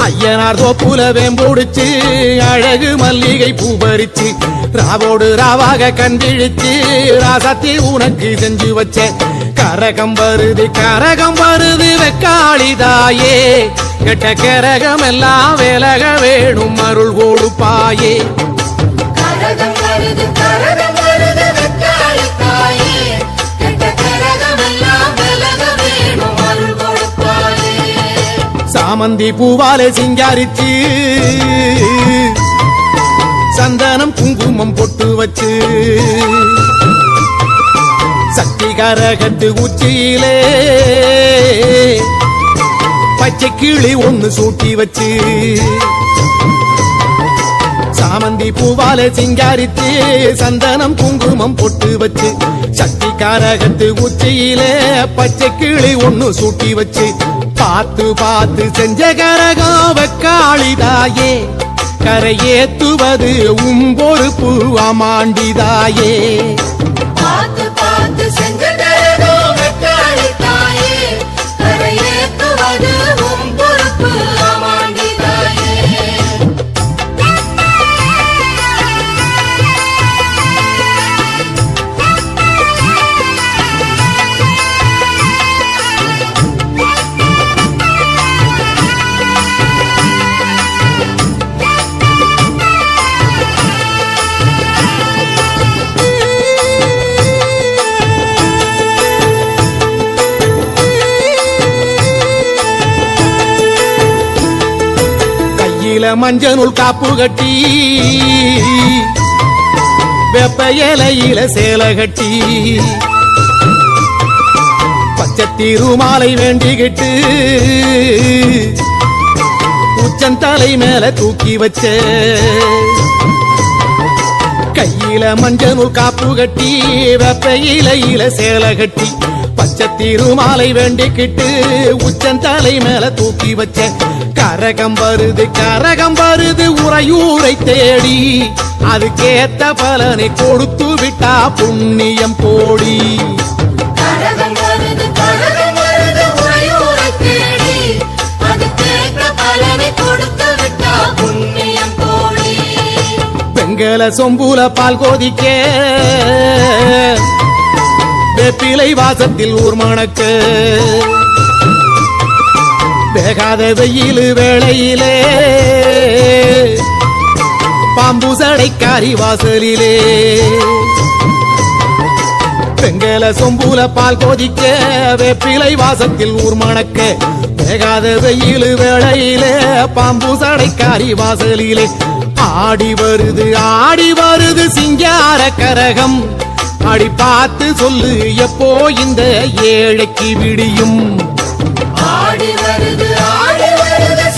ஐயனார் தோப்புல வேம்புடிச்சு அழகு மல்லிகை பூ பறிச்சு ராவோடு ராவாக கண்டிழிச்சு ராசாத்தி உனக்கு செஞ்சு வச்ச கரகம் வருது வெக்காளிதாயே கெட்ட கரகம் எல்லாம் விலக வேணும் அருள் கொடுப்பாயே கரகம் வருது வெக்காளிதாயே கெட்ட கரகம் எல்லாம் விலக வேணும் அருள் கொடுப்பாயே சாமந்தி பூவாலே சிங்காரிச்சு சந்தனம் குங்குமம் பொட்டு வச்சு சக்தி கரகத்து உச்சியிலே பச்சை கிளி ஒண்ணு சூட்டி வச்சு சாமந்தி பூவாலே சிங்காரிச்சு சந்தனம் குங்குமம் பொட்டு வச்சு சக்தி கரகத்து உச்சியிலே பச்சை கிளி ஒண்ணு சூட்டி வச்சு பார்த்து செஞ்ச கரகம் வெக்காளிதாயே கரையேத்துவது பொறுப்பு அமாண்டிதாயே பார்த்து செஞ்ச கரகம் வெக்காளிதாயே கரையேத்துவது பொறுப்பு அமாண்டிதாயே மஞ்சள் காப்பு கட்டி வெப்ப இலையில சேலை கட்டி பச்சை திருமாலை வேண்டிக்கிட்டு உச்சந்தலை மேல தூக்கி வச்ச கையில மஞ்சள் காப்பு கட்டி வெப்ப இலையில சேலை கட்டி பச்சை திருமாலை வேண்டிக்கிட்டு உச்சந்தலை மேல தூக்கி வச்ச கரகம் வருது உறையூரை தேடி அதுக்கேத்த பலனை கொடுத்து விட்டா புண்ணியம் கோடி கரகம் வருது உறையூரை தேடி அதுக்கேத்த பலனை கொடுத்து விட்டா புண்ணியம் கோடி பெங்கல சொம்புல பால் கோதிக்க வேப்பிலை வாசத்தில் ஊர் மணக்க வேகாத வெயில் வேளையிலே பாம்பு சடைக்காரி வாசலிலே பெங்கல சொம்புல பால் கோதிக்க வேப்பிலை வாசத்தில் ஊர் மணக்க வேகாத வெயில் வேளையிலே பாம்பு சடைக்காரி வாசலிலே ஆடி வருது சிங்கார கரகம் அடி பார்த்து சொல்லு எப்போ இந்த ஏழைக்கு விடியும் ஆடி வருது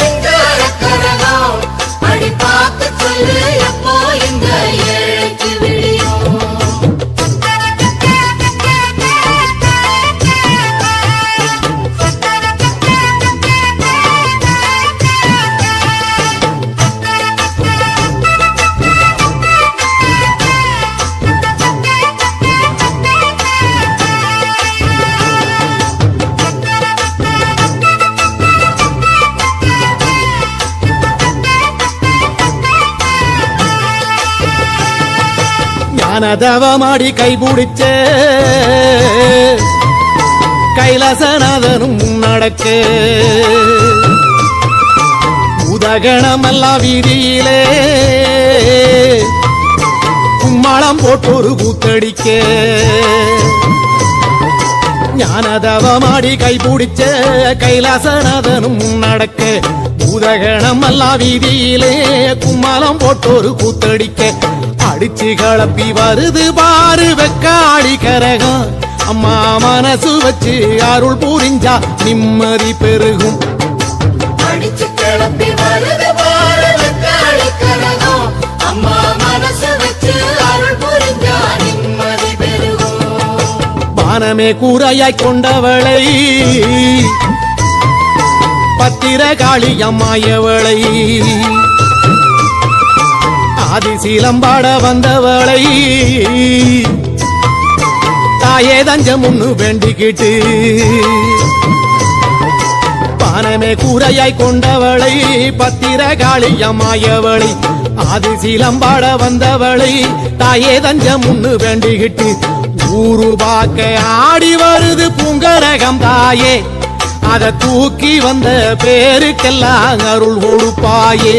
சிங்கார கரகம் அடி பார்த்து சொல்லு எப்போ இந்த ஏழைக்கு விடியும் ஞானதவமாடி கைபிடிச்ச கைலாசநாதனும் நடக்க உதகணமெல்லாம் வீதியிலே கும்மாளம் போட்டொரு கூத்தடிக்க ஞானதவமாடி கைபிடிச்ச கைலாசநாதனும் நடக்க உதகணமெல்லாம் வீதியிலே கும்மாளம் போட்டொரு கூத்தடிக்க அடிச்சு கலப்பி வருது பாரு வெக்காளி கரகம் அம்மா மனசு வச்சு அருள் புரிஞ்சா நிம்மதி பெருகும் அடிச்சு கிளப்பி வருது பாரு வெக்காளி கரகம் அம்மா மனசு வச்சு அருள் புரிஞ்சா நிம்மதி பெருகும் வானமே கூரையாய் கொண்டவளை பத்திரகாளி அம்மாயவளை ஆதிசீலம்பாட வந்தவளை தாயே தஞ்சம் ஒண்ணு வேண்டிக்கிட்டு மனமே கூரையாய் கொண்டவளை பத்திரகாளியம்மாயவளை ஆதிசீலம்பாட வந்தவளை தாயே தஞ்சம் முன்னு வேண்டிக்கிட்டு ஊரு பாக்க ஆடி வருது பூங்கரகம் தாயே அத தூக்கி வந்த பேருக்கெல்லாம் அருள் கொடுப்பாயே